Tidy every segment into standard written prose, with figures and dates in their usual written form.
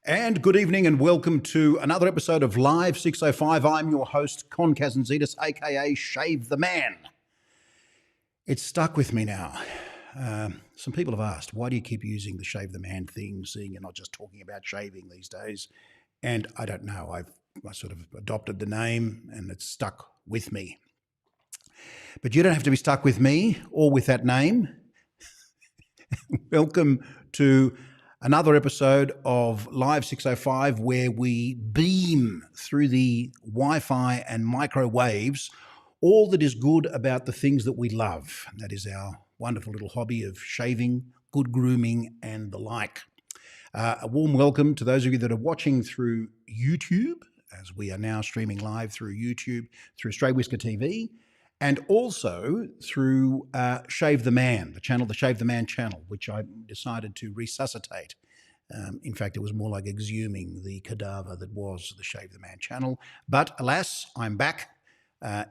And good evening and welcome to another episode of Live 605. I'm your host, Con Kazantzidis, aka Shave the Man. It's stuck with me now. Some people have asked, why do you keep using the Shave the Man thing, seeing you're not just talking about shaving these days? And I don't know, I sort of adopted the name and it's stuck with me. But you don't have to be stuck with me or with that name. Welcome to another episode of Live 605 where we beam through the Wi-Fi and microwaves all that is good about the things that we love. That is our wonderful little hobby of shaving, good grooming and the like. A warm welcome to those of you that are watching through YouTube, as we are now streaming live through YouTube, through Stray Whisker TV, and also through Shave the Man, the Shave the Man channel, which I decided to resuscitate. In fact, it was more like exhuming the cadaver that was the Shave the Man channel. But alas, I'm back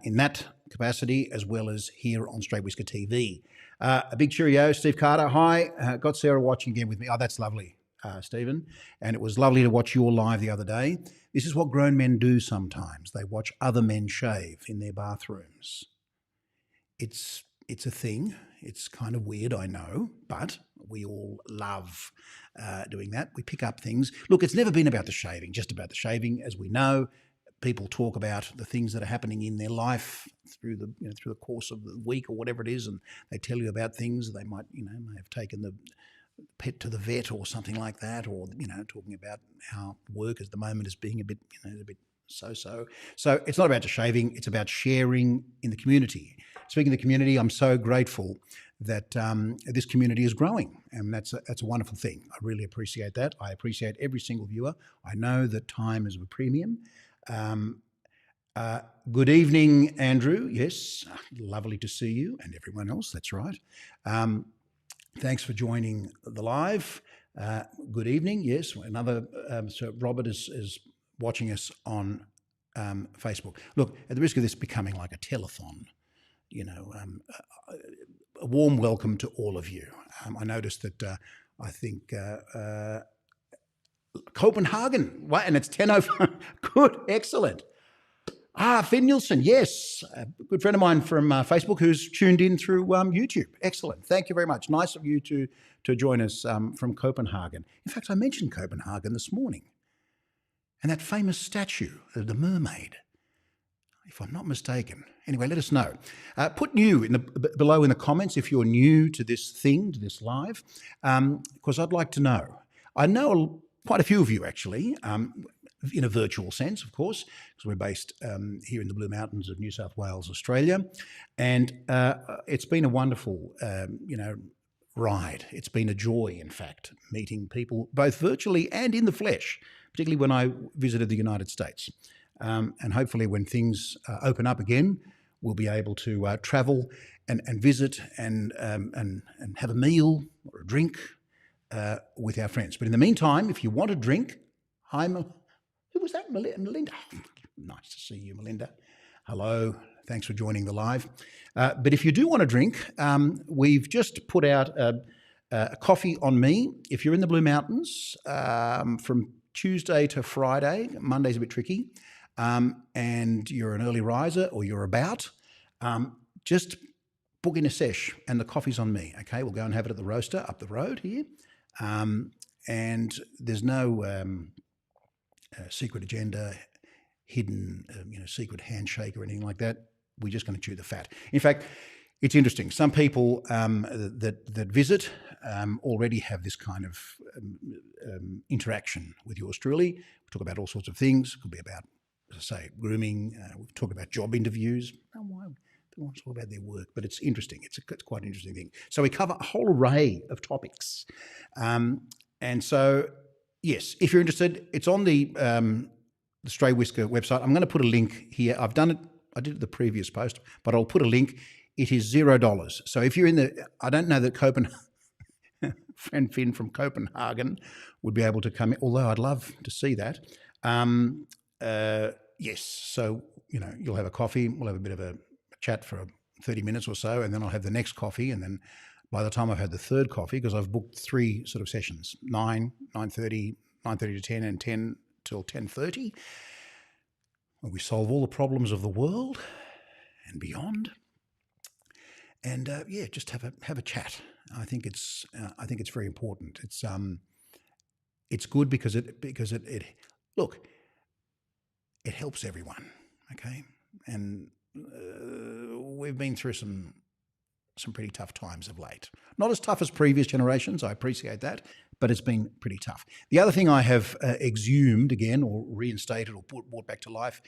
in that capacity as well as here on Stray Whisker TV. A big cheerio, Steve Carter. Hi, got Sarah watching again with me. Oh, that's lovely, Stephen. And it was lovely to watch your live the other day. This is what grown men do sometimes. They watch other men shave in their bathrooms. It's a thing. It's kind of weird, I know, but we all love doing that. We pick up things. Look, it's never been about the shaving, just about the shaving. As we know, people talk about the things that are happening in their life through the course of the week or whatever it is, and they tell you about things. They might, may have taken the pet to the vet or something like that, or talking about how work at the moment is being a bit so. So it's not about just shaving, it's about sharing in the community. Speaking of the community, I'm so grateful that this community is growing, and that's a wonderful thing. I really appreciate that. I appreciate every single viewer. I know that time is of a premium. Good evening, Andrew. Yes, lovely to see you, and everyone else, that's right. Thanks for joining the live. Good evening. Yes, another, so Robert is watching us on Facebook. Look, at the risk of this becoming like a telethon, a warm welcome to all of you. I noticed that I think Copenhagen, and it's 10:05. Good, excellent. Finn Nielsen, yes, a good friend of mine from Facebook who's tuned in through YouTube. Excellent. Thank you very much. Nice of you to join us from Copenhagen. In fact, I mentioned Copenhagen this morning. And that famous statue of the mermaid, if I'm not mistaken. Anyway, let us know. Put new below in the comments if you're new to this thing, to this live, because I'd like to know. I know quite a few of you actually, in a virtual sense, of course, because we're based here in the Blue Mountains of New South Wales, Australia, and it's been a wonderful, ride. It's been a joy, in fact, meeting people both virtually and in the flesh, particularly when I visited the United States. And hopefully when things open up again, we'll be able to travel and visit and have a meal or a drink with our friends. But in the meantime, if you want a drink, who was that? Melinda. Oh, nice to see you, Melinda. Hello. Thanks for joining the live. But if you do want a drink, we've just put out a coffee on me. If you're in the Blue Mountains from Tuesday to Friday, Monday's a bit tricky, and you're an early riser or you're about, just book in a sesh and the coffee's on me, okay? We'll go and have it at the Roaster up the road here. And there's no secret agenda, hidden, secret handshake or anything like that. We're just going to chew the fat. In fact, it's interesting. Some people that visit already have this kind of interaction with yours truly. We talk about all sorts of things. It could be about, as I say, grooming. We talk about job interviews. Why they want to talk about their work, but it's interesting. It's quite an interesting thing. So we cover a whole array of topics. And so, yes, if you're interested, it's on the Stray Whisker website. I'm going to put a link here. I've done it. I did it the previous post, but I'll put a link. It is $0. So if you're I don't know that friend Finn from Copenhagen would be able to come in, although I'd love to see that. Yes, so, you'll have a coffee. We'll have a bit of a chat for 30 minutes or so, and then I'll have the next coffee. And then by the time I've had the third coffee, because I've booked 3 sort of sessions, 9, 9:30, 9:30 to 10 and 10 till 10:30, where we solve all the problems of the world and beyond. And just have a chat. I think it's very important. It's good because it look, it helps everyone. Okay, and we've been through some pretty tough times of late. Not as tough as previous generations, I appreciate that, but it's been pretty tough. The other thing I have exhumed again, or reinstated, or brought back to life,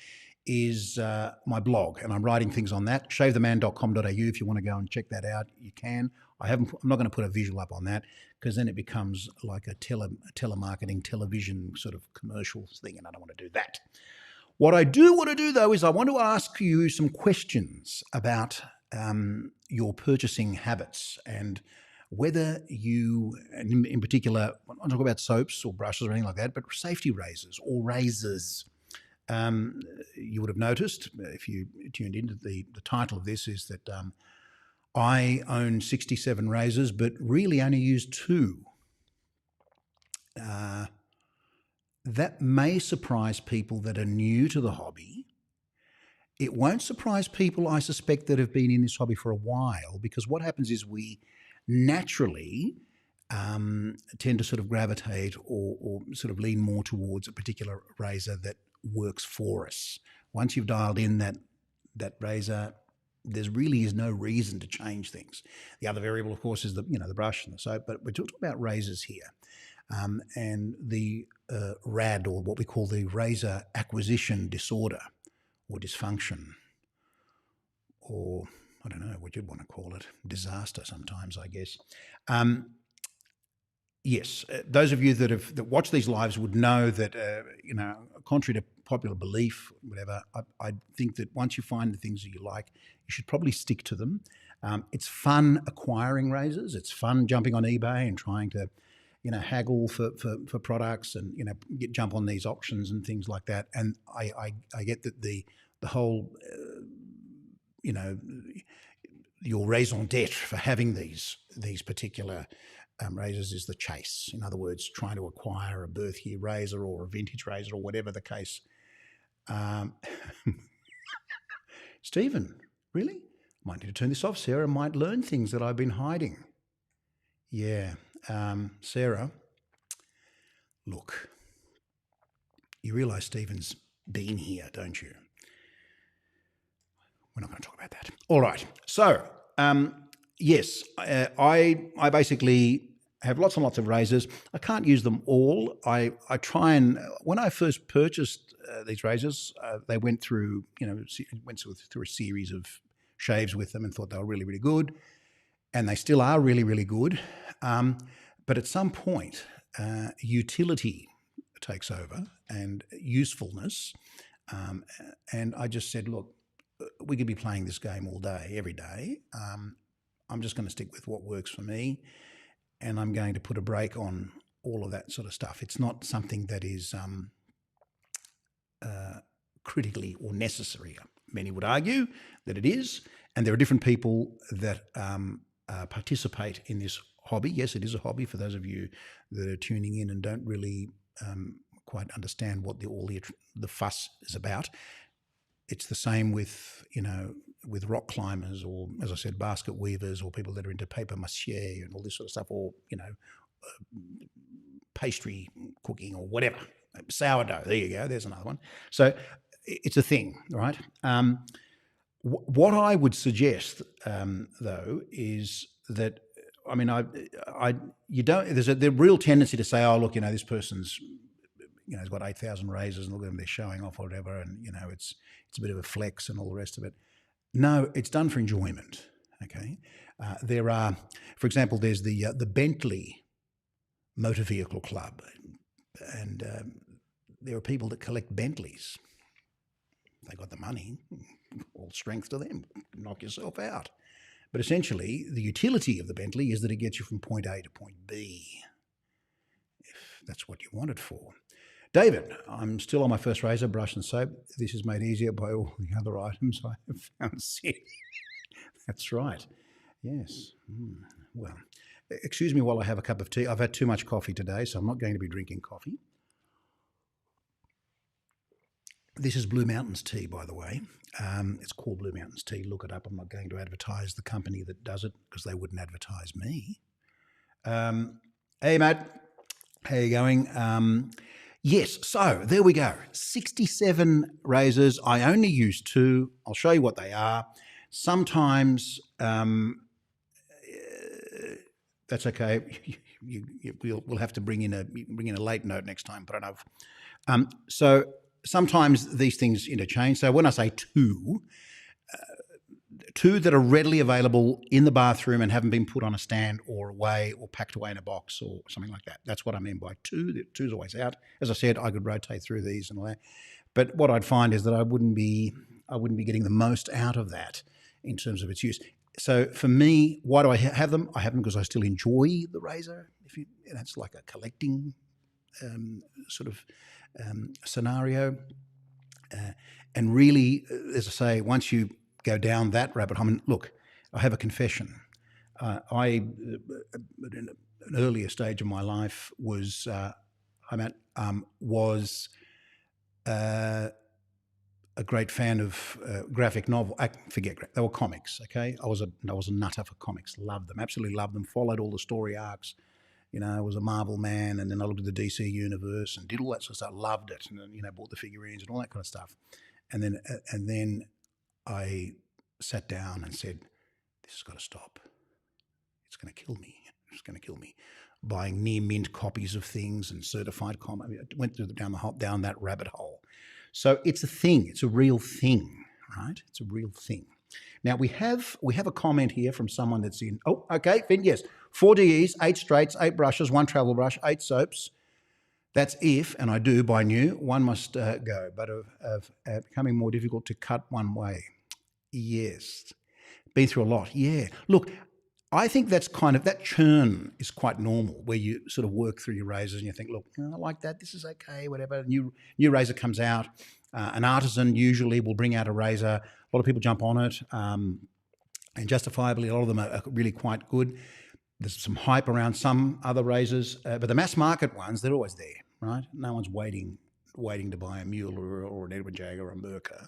is my blog, and I'm writing things on that. Shavetheman.com.au. If you want to go and check that out, you can. I'm not going to put a visual up on that, because then it becomes like a telemarketing, television sort of commercial thing, and I don't want to do that. What I do want to do, though, is I want to ask you some questions about your purchasing habits, and whether you, and in particular, I'm not talking about soaps or brushes or anything like that, but safety razors or razors. You would have noticed, if you tuned into the title of this, is that I own 67 razors, but really only use 2. That may surprise people that are new to the hobby. It won't surprise people, I suspect, that have been in this hobby for a while, because what happens is we naturally tend to sort of gravitate or sort of lean more towards a particular razor that works for us. Once you've dialed in that razor, there really is no reason to change things. The other variable, of course, is the brush and the soap, but we're talking about razors here. And the RAD, or what we call the razor acquisition disorder or dysfunction, or I don't know what you'd want to call it, disaster sometimes, I guess. Yes, those of you that watch these lives would know that, contrary to popular belief, whatever, I think that once you find the things that you like, you should probably stick to them. It's fun acquiring razors. It's fun jumping on eBay and trying to, haggle for products and, jump on these auctions and things like that. And I get that the whole, your raison d'etre for having these particular razors is the chase. In other words, trying to acquire a birth year razor or a vintage razor or whatever the case. Stephen, really? Might need to turn this off. Sarah might learn things that I've been hiding. Yeah. Sarah, look, you realise Stephen's been here, don't you? We're not going to talk about that. All right. So, yes, I basically have lots and lots of razors. I can't use them all. I try and, when I first purchased these razors, they went through, through a series of shaves with them and thought they were really, really good. And they still are really, really good. But at some point, utility takes over and usefulness. And I just said, look, we could be playing this game all day, every day. I'm just going to stick with what works for me, and I'm going to put a break on all of that sort of stuff. It's not something that is critically or necessary. Many would argue that it is, and there are different people that participate in this hobby. Yes, it is a hobby for those of you that are tuning in and don't really quite understand what all the fuss is about. It's the same with, with rock climbers, or, as I said, basket weavers, or people that are into paper mache and all this sort of stuff, or, pastry cooking or whatever. Sourdough, there you go, there's another one. So it's a thing, right? What I would suggest, though, is that, there's the real tendency to say, oh, look, this person's, has got 8,000 razors and look at them, they're showing off or whatever, and, it's a bit of a flex and all the rest of it. No, it's done for enjoyment, okay? There are, for example, there's the Bentley Motor Vehicle Club, and there are people that collect Bentleys. They got the money, all strength to them, knock yourself out. But essentially, the utility of the Bentley is that it gets you from point A to point B, if that's what you want it for. David, I'm still on my first razor, brush and soap. This is made easier by all the other items I have found. That's right. Yes. Well, excuse me while I have a cup of tea. I've had too much coffee today, so I'm not going to be drinking coffee. This is Blue Mountains tea, by the way. It's called Blue Mountains tea. Look it up. I'm not going to advertise the company that does it because they wouldn't advertise me. Hey, Matt. How you going? Yes, so there we go. 67 razors. I only use 2. I'll show you what they are. Sometimes that's okay. We'll have to bring in a late note next time. But I know. So sometimes these things interchange. So when I say 2 that are readily available in the bathroom and haven't been put on a stand or away or packed away in a box or something like that. That's what I mean by 2. The 2's always out. As I said, I could rotate through these and all that. But what I'd find is that I wouldn't be getting the most out of that in terms of its use. So for me, why do I have them? I have them because I still enjoy the razor. That's like a collecting sort of scenario. And really, as I say, once you go down that rabbit hole, I mean, look, I have a confession. I, in an earlier stage of my life, was a great fan of graphic novel. They were comics. Okay, I was a nutter for comics. Loved them, absolutely loved them. Followed all the story arcs. I was a Marvel man, and then I looked at the DC universe and did all that sort of stuff. Loved it, and then bought the figurines and all that kind of stuff. And then I sat down and said, "This has got to stop. It's going to kill me. It's going to kill me." Buying near mint copies of things and certified comics. I went down that rabbit hole. So it's a thing. It's a real thing, right? It's a real thing. Now we have a comment here from someone that's in. Oh, okay, Finn. Yes, 4 DEs, 8 straights, 8 brushes, 1 travel brush, 8 soaps. That's if, and I do buy new, one must go, but of becoming more difficult to cut one way. Yes, been through a lot. Yeah, look, I think that's that churn is quite normal, where you sort of work through your razors and you think, look, I like that, this is okay, whatever. New razor comes out. An artisan usually will bring out a razor. A lot of people jump on it, and justifiably, a lot of them are really quite good. There's some hype around some other razors, but the mass market ones, they're always there, right? No one's waiting to buy a Mueller or an Edward Jagger or a Mercer.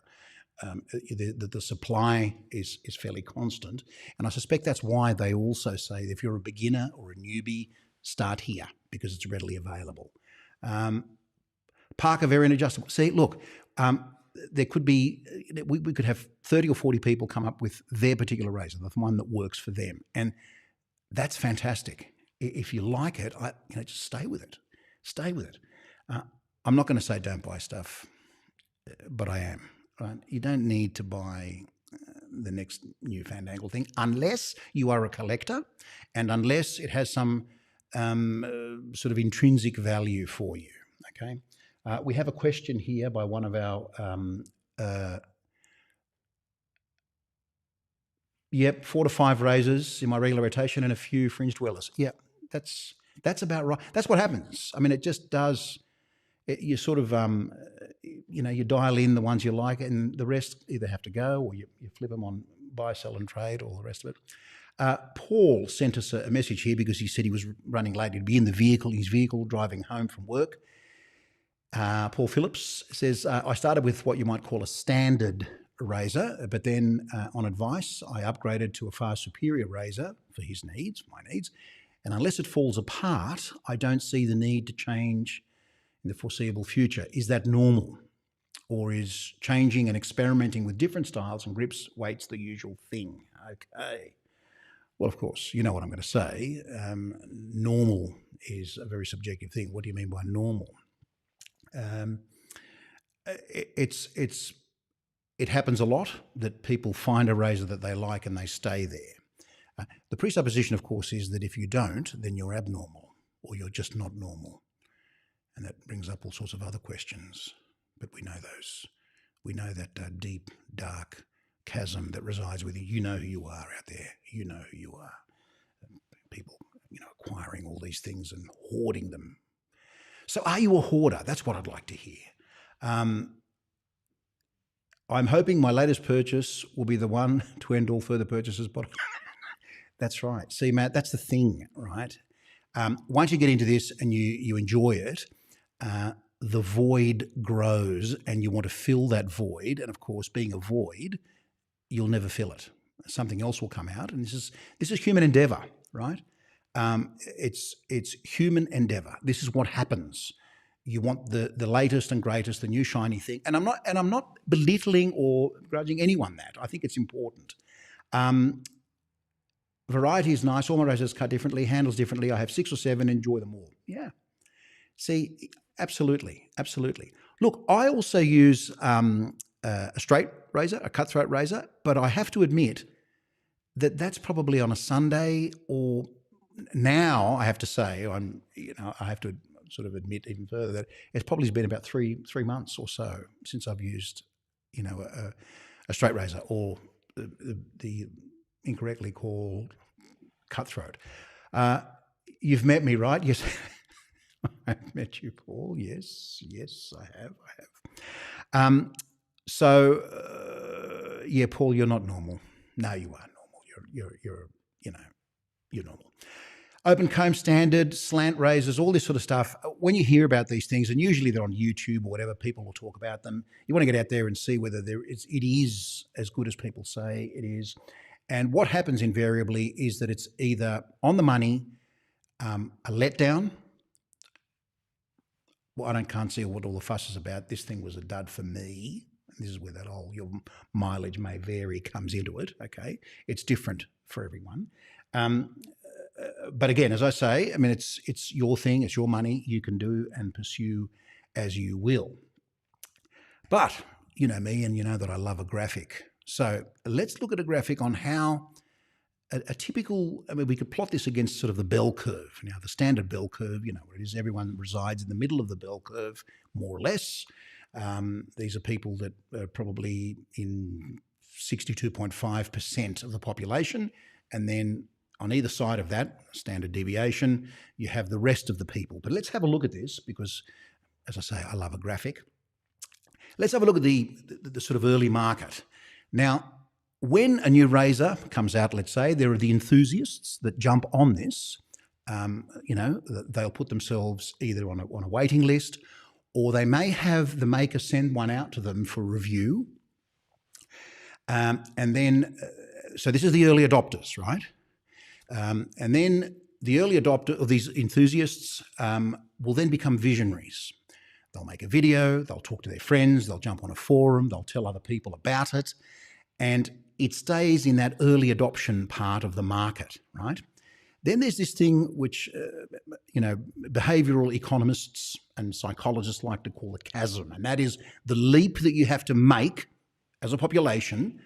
The supply is fairly constant, and I suspect that's why they also say that if you're a beginner or a newbie, start here because it's readily available. Parker Variant Adjustable. See, look, there could be we could have 30 or 40 people come up with their particular razor, the one that works for them, and that's fantastic. If you like it, just stay with it. Stay with it. I'm not going to say don't buy stuff, but I am. Right? You don't need to buy the next new fandangle thing unless you are a collector and unless it has some sort of intrinsic value for you. Okay. We have a question here by one of our 4 to 5 razors in my regular rotation and a few fringe dwellers. Yeah, that's about right. That's what happens. I mean, it just does. You sort of, you dial in the ones you like, and the rest either have to go or you flip them on buy, sell, and trade, all the rest of it. Paul sent us a message here because he said he was running late. He'd be in his vehicle, driving home from work. Paul Phillips says, I started with what you might call a standard razor, but then on advice, I upgraded to a far superior razor for my needs. And unless it falls apart, I don't see the need to change in the foreseeable future. Is that normal? Or is changing and experimenting with different styles and grips, weights the usual thing? Okay. Well, of course, you know what I'm going to say. Normal is a very subjective thing. What do you mean by normal? It happens a lot that people find a razor that they like and they stay there. The presupposition, of course, is that if you don't, then you're abnormal or you're just not normal. And that brings up all sorts of other questions. But we know those. We know that deep, dark chasm that resides within you. You know who you are out there. You know who you are. People, acquiring all these things and hoarding them. So are you a hoarder? That's what I'd like to hear. I'm hoping my latest purchase will be the one to end all further purchases. But that's right. See, Matt, that's the thing, right? Once you get into this and you enjoy it, the void grows and you want to fill that void. And of course, being a void, you'll never fill it. Something else will come out. And this is human endeavor, right? It's human endeavor. This is what happens. You want the latest and greatest, the new shiny thing. And I'm not belittling or grudging anyone that. I think it's important. Variety is nice. All my razors cut differently, handles differently. I have 6 or 7, enjoy them all. Yeah. See, absolutely, absolutely. Look, I also use a straight razor, a cutthroat razor, but I have to admit that that's probably on a Sunday, or now I have to say, I have to sort of admit even further that it's probably been about three months or so since I've used, a straight razor, or the incorrectly called cutthroat. You've met me, right? Yes. I've met you, Paul. Yes, I have. Yeah, Paul, you're not normal. No, you are normal. You're normal. Open comb standard, slant razors, all this sort of stuff. When you hear about these things, and usually they're on YouTube or whatever, people will talk about them. You want to get out there and see whether it is as good as people say it is. And what happens invariably is that it's either on the money, a letdown. Well, I can't see what all the fuss is about. This thing was a dud for me. And this is where that whole, your mileage may vary, comes into it, okay? It's different for everyone. But again, as I say, I mean, it's your thing, it's your money. You can do and pursue as you will. But you know me, and you know that I love a graphic. So let's look at a graphic on how a typical, I mean, we could plot this against sort of the bell curve. Now, the standard bell curve, you know what it is, everyone resides in the middle of the bell curve, more or less. These are people that are probably in 62.5% of the population. And then on either side of that, standard deviation, you have the rest of the people. But let's have a look at this because, as I say, I love a graphic. Let's have a look at the sort of early market. Now, when a new razor comes out, let's say, there are the enthusiasts that jump on this. They'll put themselves either on a waiting list, or they may have the maker send one out to them for review. So this is the early adopters, right? And then the early adopter, or these enthusiasts, will then become visionaries. They'll make a video, they'll talk to their friends, they'll jump on a forum, they'll tell other people about it, and it stays in that early adoption part of the market, right? Then there's this thing which, behavioral economists and psychologists like to call the chasm, and that is the leap that you have to make as a population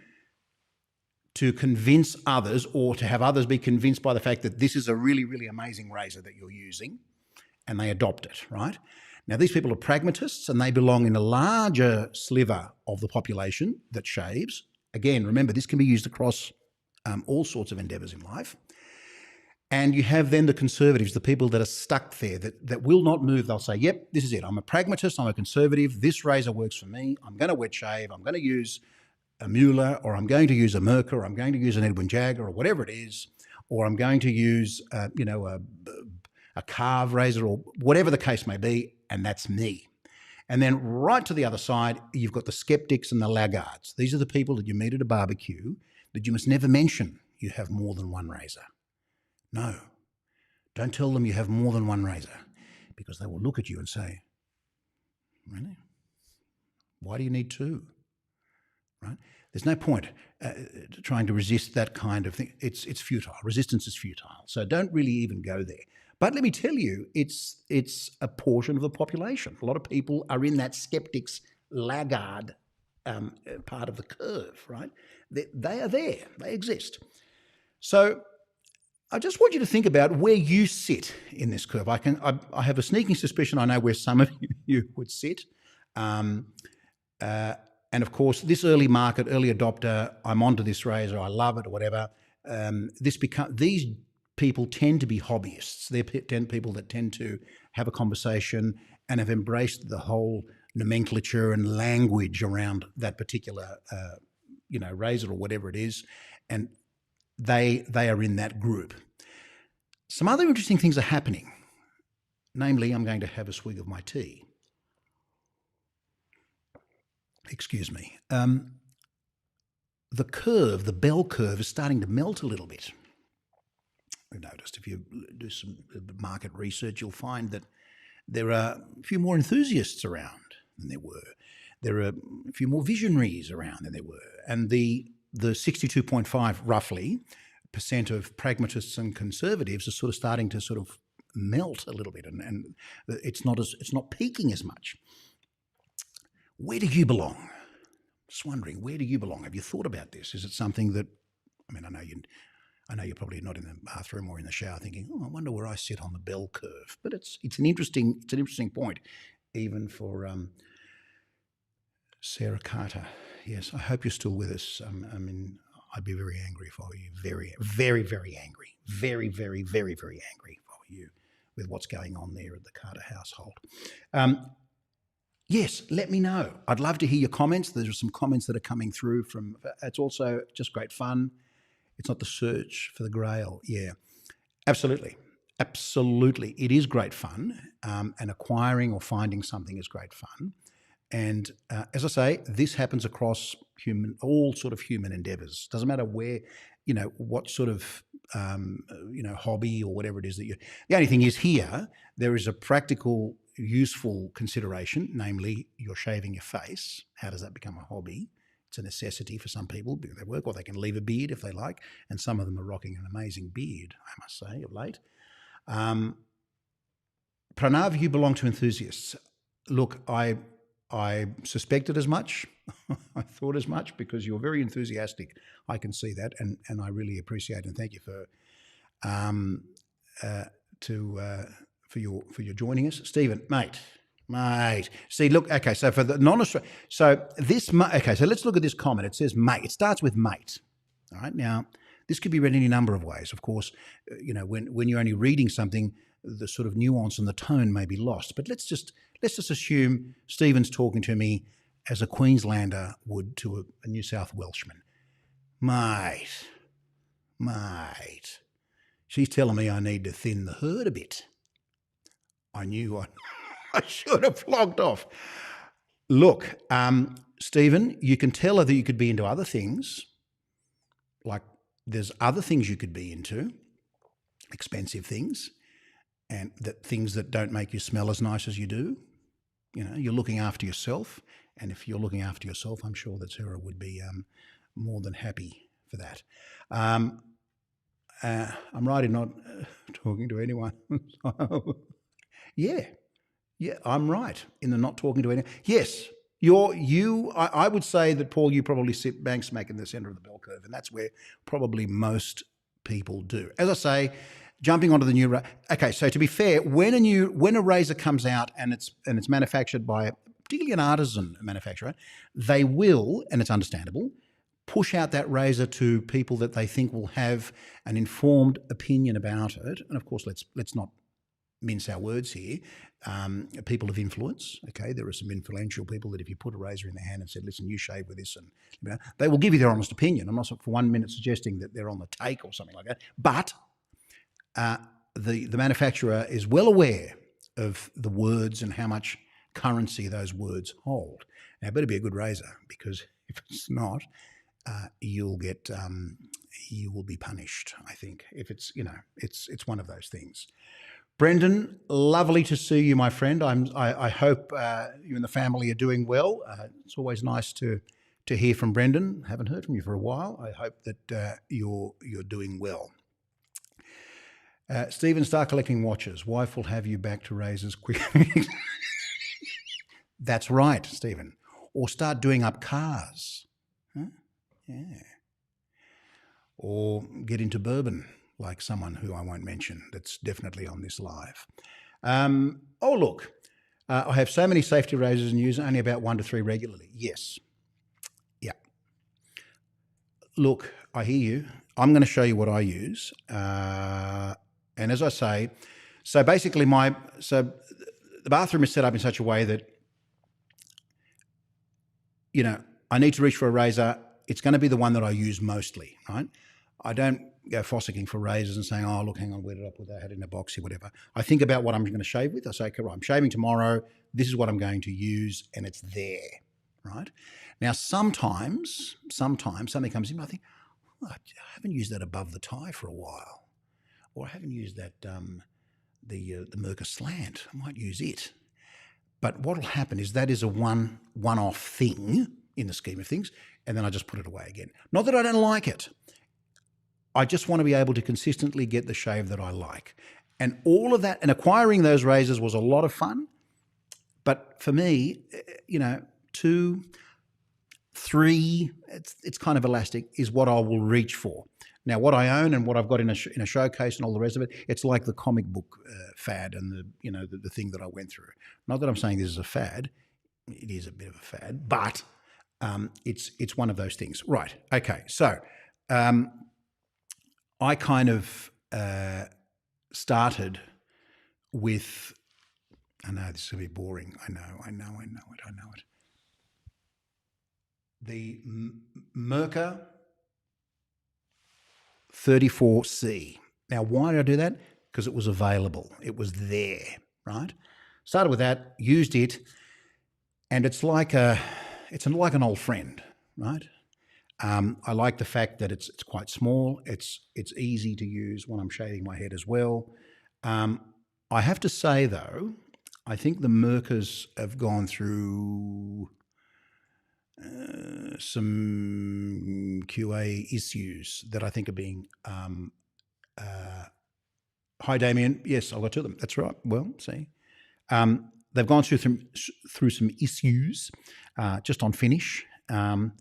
to convince others, or to have others be convinced by the fact that this is a really, really amazing razor that you're using, and they adopt it, right? Now, these people are pragmatists, and they belong in a larger sliver of the population that shaves. Again, remember, this can be used across all sorts of endeavours in life. And you have then the conservatives, the people that are stuck there, that will not move. They'll say, yep, this is it. I'm a pragmatist, I'm a conservative. This razor works for me. I'm going to wet shave. I'm going to use a Mueller, or I'm going to use a Merkur, or I'm going to use an Edwin Jagger, or whatever it is, or I'm going to use, a carve razor, or whatever the case may be, and that's me. And then right to the other side, you've got the skeptics and the laggards. These are the people that you meet at a barbecue that you must never mention you have more than one razor. No, don't tell them you have more than one razor, because they will look at you and say, really? Why do you need two? Right? There's no point trying to resist that kind of thing. It's futile. Resistance is futile. So don't really even go there. But let me tell you, it's a portion of the population. A lot of people are in that skeptics laggard part of the curve, right? They are there. They exist. So I just want you to think about where you sit in this curve. I have a sneaking suspicion I know where some of you would sit. And of course, this early market, early adopter, I'm onto this razor, I love it, or whatever. These people tend to be hobbyists. They're people that tend to have a conversation and have embraced the whole nomenclature and language around that particular, razor or whatever it is, and they are in that group. Some other interesting things are happening. Namely, I'm going to have a swig of my tea. excuse me, the curve, the bell curve, is starting to melt a little bit. We've noticed if you do some market research, you'll find that there are a few more enthusiasts around than there were. There are a few more visionaries around than there were. And the 62.5, roughly, percent of pragmatists and conservatives are sort of starting to sort of melt a little bit, and it's not peaking as much. Where do you belong? Just wondering, where do you belong? Have you thought about this? Is it something that, I mean, I know you're probably not in the bathroom or in the shower thinking, oh, I wonder where I sit on the bell curve. But it's an interesting point, even for Sarah Carter. Yes, I hope you're still with us. I mean, I'd be very angry if I were you. Very, very, very angry. Very, very, very, very angry if I were you with what's going on there at the Carter household. Yes, let me know. I'd love to hear your comments. There's some comments that are coming through from, it's also just great fun. It's not the search for the grail. Yeah, absolutely. Absolutely. It is great fun, and acquiring or finding something is great fun. And as I say, this happens across all sort of human endeavors. Doesn't matter where, what sort of, hobby or whatever it is that you, the only thing is here, there is a practical, useful consideration, namely you're shaving your face. How does that become a hobby? It's a necessity for some people because they work, or they can leave a beard if they like. And some of them are rocking an amazing beard, I must say, of late. Pranav, you belong to enthusiasts. Look, I suspected as much. I thought as much because you're very enthusiastic. I can see that, and I really appreciate and thank you for your joining us, Stephen, mate. See, look, okay. So for the non-Australian, so let's look at this comment. It says mate. It starts with mate. All right. Now, this could be read any number of ways. Of course, when you're only reading something, the sort of nuance and the tone may be lost. But let's just assume Stephen's talking to me as a Queenslander would to a New South Welshman. Mate. She's telling me I need to thin the herd a bit. I knew I should have flogged off. Look, Stephen, you can tell her that you could be into other things. Like there's other things you could be into, expensive things, and things that don't make you smell as nice as you do. You're looking after yourself. And if you're looking after yourself, I'm sure that Sarah would be more than happy for that. I'm right in not talking to anyone. Yeah, I'm right in the not talking to anyone. Yes, I would say that, Paul, you probably sit bang smack in the centre of the bell curve, and that's where probably most people do. As I say, jumping onto the new, okay. So to be fair, when a razor comes out and it's manufactured by particularly an artisan manufacturer, they will, and it's understandable, push out that razor to people that they think will have an informed opinion about it. And of course, let's not mince our words here. People of influence, okay, there are some influential people that if you put a razor in their hand and said, listen, you shave with this, and they will give you their honest opinion. I'm not for 1 minute suggesting that they're on the take or something like that, but the manufacturer is well aware of the words and how much currency those words hold. Now, it better be a good razor, because if it's not, you will be punished, I think. If it's, it's one of those things. Brendan, lovely to see you, my friend. I hope you and the family are doing well. It's always nice to hear from Brendan. Haven't heard from you for a while. I hope that you're doing well. Stephen, start collecting watches. Wife will have you back to razors quickly. That's right, Stephen. Or start doing up cars. Huh? Yeah. Or get into bourbon, like someone who I won't mention that's definitely on this live. Oh, look, I have so many safety razors and use only about 1 to 3 regularly. Yes. Yeah. Look, I hear you. I'm going to show you what I use. And as I say, so basically the bathroom is set up in such a way that, I need to reach for a razor. It's going to be the one that I use mostly, right? I don't go fossicking for razors and saying, oh, look, hang on, where did I put that? I had it in a box here, whatever. I think about what I'm going to shave with. I say, okay, right, I'm shaving tomorrow. This is what I'm going to use, and it's there, right? Now, sometimes something comes in, I think, oh, I haven't used that above the tie for a while, or I haven't used that the Mirka slant. I might use it. But what will happen is that is a one-off thing in the scheme of things, and then I just put it away again. Not that I don't like it. I just want to be able to consistently get the shave that I like. And all of that, and acquiring those razors was a lot of fun. But for me, 2, 3, it's kind of elastic, is what I will reach for. Now, what I own and what I've got in a showcase and all the rest of it, it's like the comic book fad and the thing that I went through. Not that I'm saying this is a fad. It is a bit of a fad, but it's one of those things. Right. Okay. So I kind of started with, I know this is going to be boring. I know it. The Mirka 34C. Now, why did I do that? Because it was available. It was there, right? Started with that, used it, and it's like an old friend, right? I like the fact that it's quite small. It's easy to use when I'm shaving my head as well. I have to say though, I think the Mirkas have gone through some QA issues that I think are being. Hi, Damien. Yes, I've got 2 of them. That's right. Well, see, they've gone through some issues just on finish, and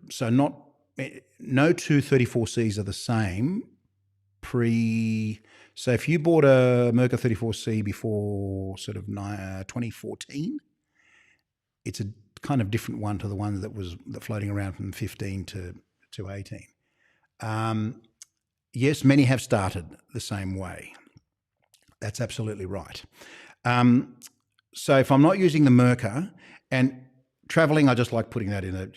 so no 2 34Cs are the same. So if you bought a Mirka 34C before sort of 2014. It's a kind of different one to the one that was floating around from 15 to 18. Yes, many have started the same way. That's absolutely right. So if I'm not using the Mirka and traveling, I just like putting that in a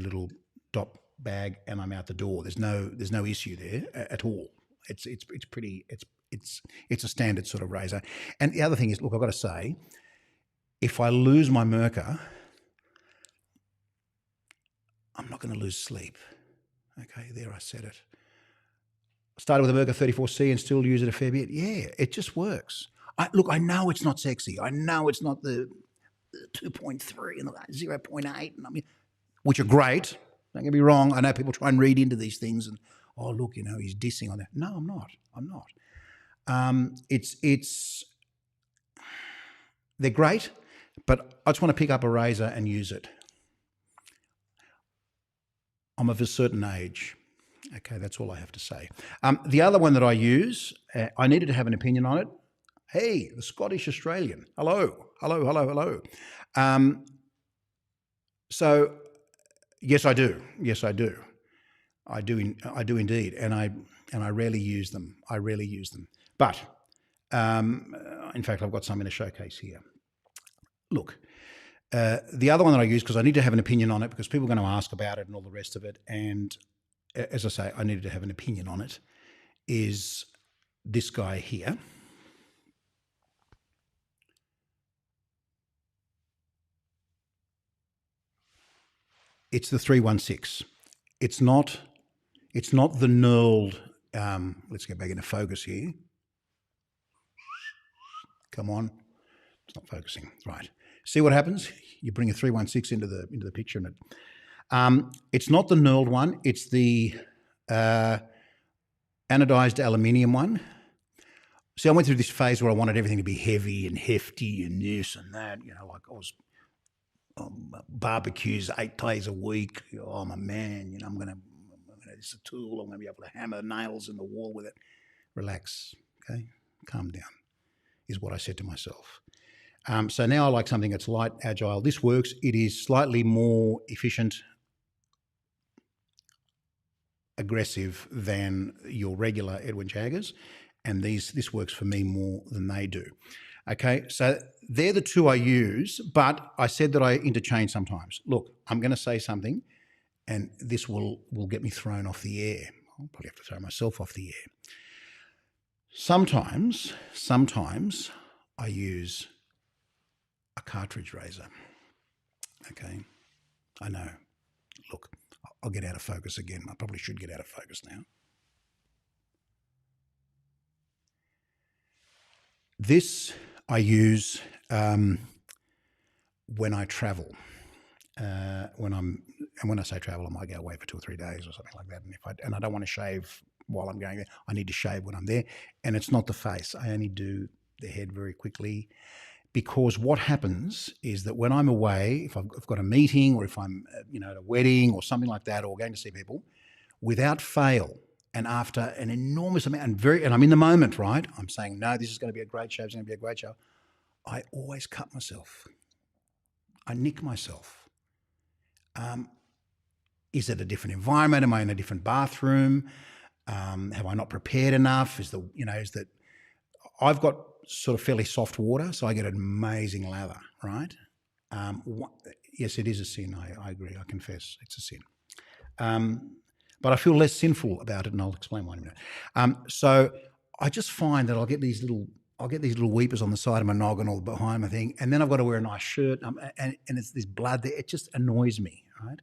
little dot bag and I'm out the door. There's no issue there at all. It's a standard sort of razor. And the other thing is, look, I've got to say, if I lose my Mirka, I'm not going to lose sleep. Okay, there I said it. Started with a Mirka 34C and still use it a fair bit. Yeah, it just works. I know it's not sexy. I know it's not the 2.3 and the 0.8, which are great. Don't get me wrong. I know people try and read into these things and, oh, look, he's dissing on that. No, I'm not. They're great, but I just want to pick up a razor and use it. I'm of a certain age. Okay, that's all I have to say. The other one that I use, I needed to have an opinion on it. Hey, the Scottish Australian. Hello. So, yes, I do. I do indeed, and I rarely use them. But in fact, I've got some in a showcase here. Look, the other one that I use, because I need to have an opinion on it, because people are going to ask about it and all the rest of it, and as I say, I needed to have an opinion on it, is this guy here. It's the 316. It's not the knurled. Let's get back into focus here. Come on, it's not focusing. Right. See what happens? You bring a 316 into the picture, and it's not the knurled one. It's the anodized aluminium one. See, I went through this phase where I wanted everything to be heavy and hefty and this and that. Like I was barbecues 8 days a week. Oh, I'm a man. I'm gonna. It's a tool. I'm gonna be able to hammer nails in the wall with it. Relax. Okay, calm down. Is what I said to myself. So now I like something that's light, agile. This works. It is slightly more efficient, aggressive than your regular Edwin Jaggers, and this works for me more than they do. Okay, so they're the 2 I use, but I said that I interchange sometimes. Look, I'm going to say something, and this will get me thrown off the air. I'll probably have to throw myself off the air. Sometimes I use a cartridge razor. okay? I know. Look, I'll get out of focus again. I probably should get out of focus now. This I use when I travel. When I say travel, I might go away for 2 or 3 days or something like that. And I don't want to shave while I'm going there. I need to shave when I'm there. And it's not the face. I only do the head very quickly, because what happens is that when I'm away, if I've got a meeting or if I'm at a wedding or something like that, or going to see people, without fail, and after an enormous amount, and I'm in the moment, right? I'm saying, no, this is going to be a great show. It's going to be a great show. I always cut myself. I nick myself. Is it a different environment? Am I in a different bathroom? Have I not prepared enough? Is that I've got sort of fairly soft water, so I get an amazing lather, right? Yes, it is a sin. I agree. I confess it's a sin. But I feel less sinful about it, and I'll explain why in a minute. So I just find that I'll get these little weepers on the side of my noggin or behind my thing, and then I've got to wear a nice shirt, and it's this blood there. It just annoys me, right?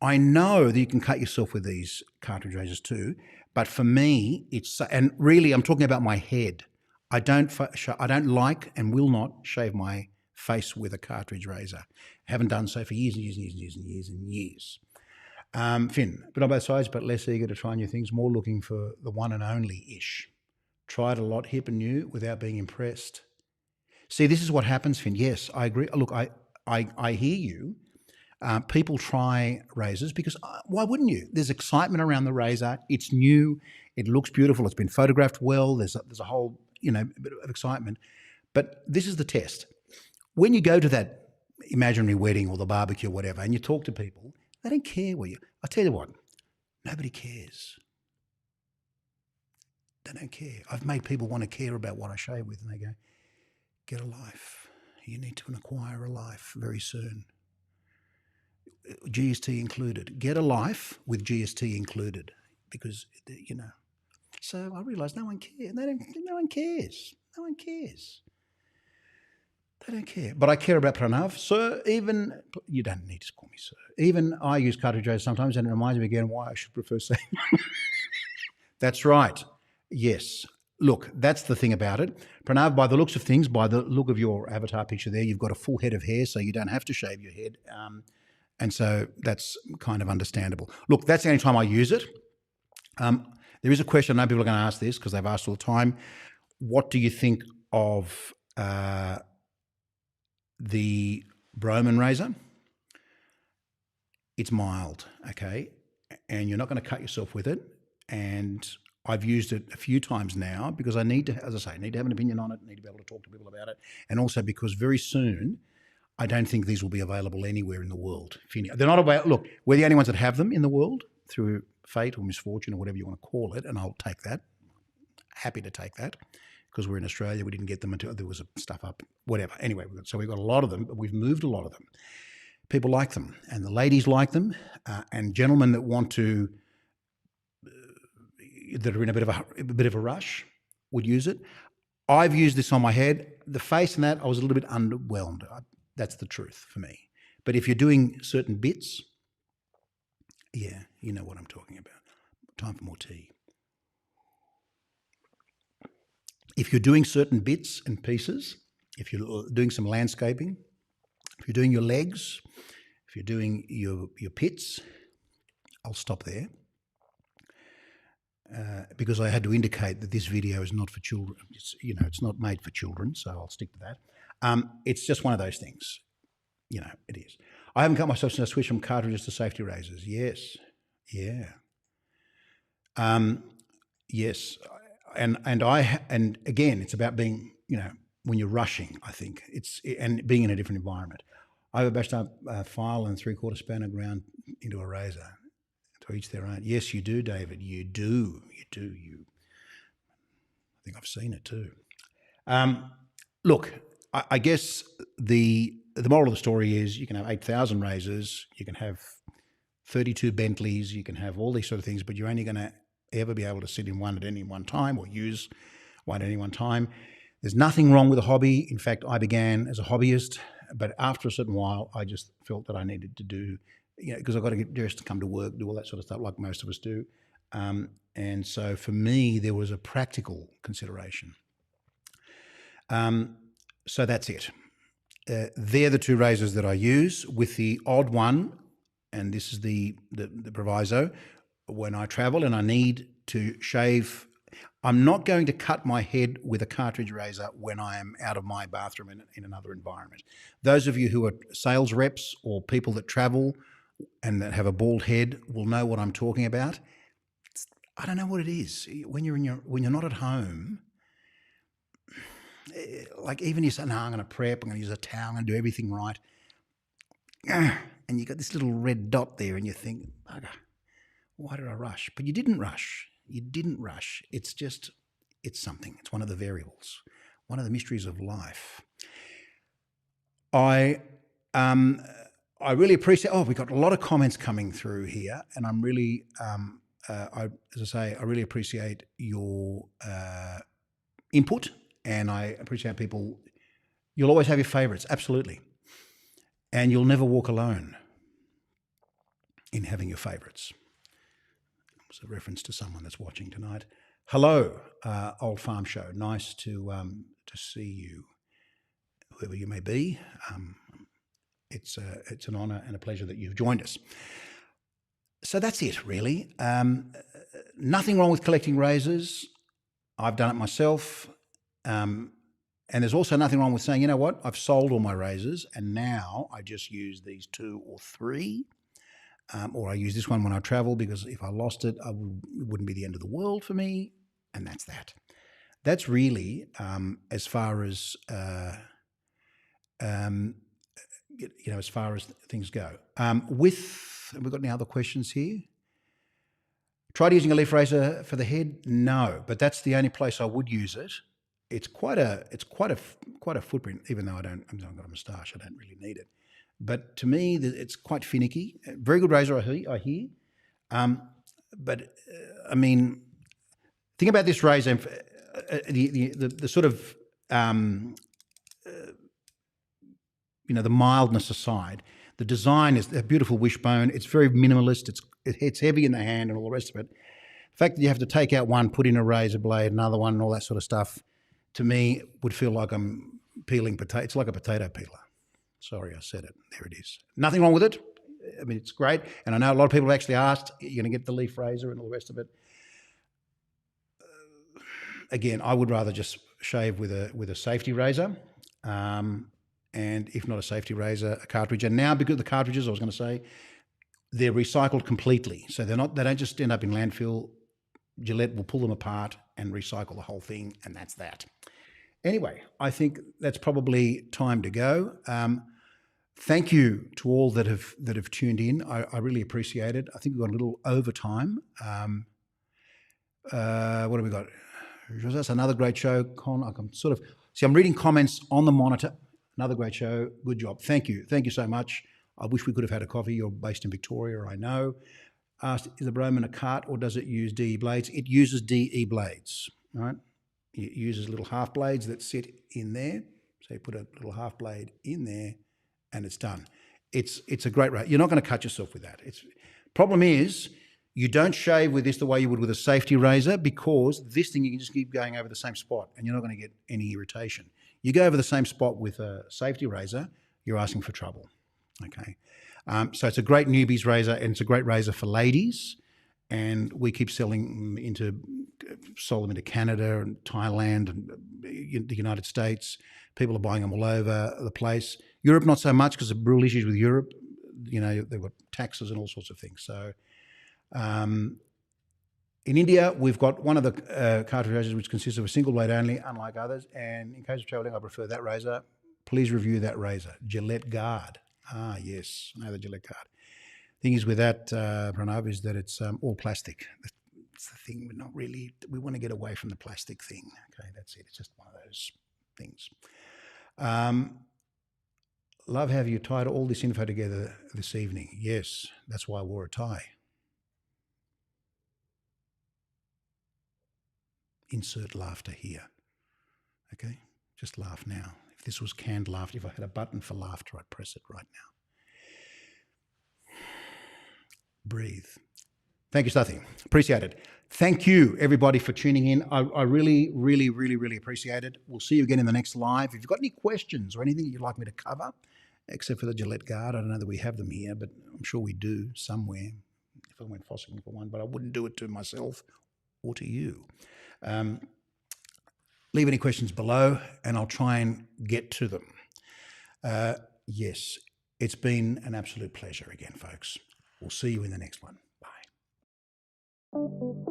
I know that you can cut yourself with these cartridge razors too, but for me, and really I'm talking about my head. I don't like and will not shave my face with a cartridge razor. I haven't done so for years and years and years and years and years and years. Finn, bit on both sides, but less eager to try new things, more looking for the one and only-ish. Tried a lot, hip and new, without being impressed. See, this is what happens, Finn. Yes, I agree. Look, I hear you. People try razors because why wouldn't you? There's excitement around the razor. It's new. It looks beautiful. It's been photographed well. There's a whole bit of excitement. But this is the test. When you go to that imaginary wedding or the barbecue or whatever, and you talk to people, they don't care where you. I tell you what, nobody cares. They don't care. I've made people want to care about what I shave with, and they go, "Get a life. You need to acquire a life very soon." GST included. Get a life with GST included, because So I realised no one cares. No one cares. No one cares. They don't care. But I care about Pranav. Sir, you don't need to call me sir. Even I use cartridge razors sometimes, and it reminds me again why I should prefer saying. That's right. Yes. Look, that's the thing about it. Pranav, by the looks of things, by the look of your avatar picture there, you've got a full head of hair, so you don't have to shave your head. And so that's kind of understandable. Look, that's the only time I use it. There is a question, I know people are going to ask this because they've asked all the time. What do you think of the Broman razor? It's mild, okay? And you're not going to cut yourself with it. And I've used it a few times now because I need to, as I say, need to have an opinion on it, need to be able to talk to people about it. And also because very soon, I don't think these will be available anywhere in the world. They're not available. Look, we're the only ones that have them in the world through fate or misfortune or whatever you want to call it, and I'll take that. Happy to take that because we're in Australia. We didn't get them until there was stuff up, whatever. Anyway, so we've got a lot of them, but we've moved a lot of them. People like them, and the ladies like them, and gentlemen that want to, that are in a bit of a rush would use it. I've used this on my head. The face and that, I was a little bit underwhelmed. That's the truth for me. But if you're doing certain bits, yeah, you know what I'm talking about. Time for more tea. If you're doing certain bits and pieces, if you're doing some landscaping, if you're doing your legs, if you're doing your pits, I'll stop there. Because I had to indicate that this video is not for children. It's not made for children, so I'll stick to that. It's just one of those things. It is. I haven't cut myself since I switched from cartridges to safety razors. Yes. Yeah. Yes. And again, it's about being, when you're rushing, I think and being in a different environment. I bashed up a file and 3/4 spanner ground into a razor. To each their own. Yes, you do, David. You do. I think I've seen it too. Look, I guess the moral of the story is you can have 8,000 razors, you can have 32 Bentleys, you can have all these sort of things, but you're only going to ever be able to sit in one at any one time or use one at any one time. There's nothing wrong with a hobby. In fact, I began as a hobbyist But after a certain while, I just felt that I needed to do, because I've got to get dressed to come to work, do all that sort of stuff like most of us do. And so for me, there was a practical consideration. So that's it. They're the two razors that I use, with the odd one, and this is the proviso. When I travel and I need to shave, I'm not going to cut my head with a cartridge razor when I am out of my bathroom in another environment. Those of you who are sales reps or people that travel and that have a bald head will know what I'm talking about. I don't know what it is. When you're not at home, like even you say, no, I'm going to prep, I'm going to use a towel, I'm going to do everything right. And you got this little red dot there and you think, bugger, why did I rush? But you didn't rush. You didn't rush. It's something. It's one of the variables, one of the mysteries of life. I really appreciate, we got a lot of comments coming through here, and I'm really, I really appreciate your input, and I appreciate people. You'll always have your favourites, absolutely. And you'll never walk alone in having your favourites. It's a reference to someone that's watching tonight. Hello, Old Farm Show. Nice to see you, whoever you may be. It's an honour and a pleasure that you've joined us. So that's it, really. Nothing wrong with collecting razors. I've done it myself. And there's also nothing wrong with saying, you know what, I've sold all my razors and now I just use these 2 or 3. Or I use this one when I travel, because if I lost it, it wouldn't be the end of the world for me. And that's that. That's really as far as as far as things go. Have we got any other questions here? Tried using a leaf razor for the head? No, but that's the only place I would use it. It's quite a footprint. Even though I've got a moustache, I don't really need it. But to me, it's quite finicky. Very good razor, I hear. But I mean, think about this razor. The sort of the mildness aside, the design is a beautiful wishbone. It's very minimalist. It's heavy in the hand and all the rest of it. The fact that you have to take out one, put in a razor blade, another one, and all that sort of stuff, to me would feel like I'm peeling potato. It's like a potato peeler. Sorry, I said it. There it is. Nothing wrong with it. I mean, it's great. And I know a lot of people have actually asked, you're going to get the leaf razor and all the rest of it. Again, I would rather just shave with a safety razor. And if not a safety razor, a cartridge. And now, because the cartridges, I was going to say, they're recycled completely. So they don't just end up in landfill. Gillette will pull them apart and recycle the whole thing, and that's that. Anyway, I think that's probably time to go. Thank you to all that have tuned in. I really appreciate it. I think we've got a little overtime. What have we got? That's another great show, Con. I'm reading comments on the monitor. Another great show. Good job. Thank you. Thank you so much. I wish we could have had a coffee. You're based in Victoria, I know. Asked, is the Broman a cart or does it use DE blades? It uses DE blades, right? It uses little half blades that sit in there. So you put a little half blade in there and it's done. It's a great razor. You're not going to cut yourself with that. Problem is, you don't shave with this the way you would with a safety razor, because this thing you can just keep going over the same spot and you're not going to get any irritation. You go over the same spot with a safety razor, you're asking for trouble. Okay. So it's a great newbie's razor, and it's a great razor for ladies. And we keep sold them into Canada and Thailand and the United States. People are buying them all over the place. Europe, not so much because of brutal issues with Europe. They've got taxes and all sorts of things. So in India, we've got one of the cartridge razors which consists of a single blade only, unlike others. And in case of traveling, I prefer that razor. Please review that razor, Gillette Guard. Ah, yes, I know the Gillette Guard. Thing is with that, Pranav, is that it's all plastic. It's the thing. We want to get away from the plastic thing. Okay, that's it. It's just one of those things. Love how you tied all this info together this evening. Yes, that's why I wore a tie. Insert laughter here. Okay, just laugh now If this was canned laughter, if I had a button for laughter, I'd press it right now. Breathe. Thank you, Stuffy. Appreciate it. Thank you, everybody, for tuning in. I really, really, really, really appreciate it. We'll see you again in the next live. If you've got any questions or anything you'd like me to cover, except for the Gillette guard, I don't know that we have them here, but I'm sure we do somewhere if I went fossing for one, but I wouldn't do it to myself or to you. Leave any questions below and I'll try and get to them. Yes, it's been an absolute pleasure again, folks. We'll see you in the next one. Bye.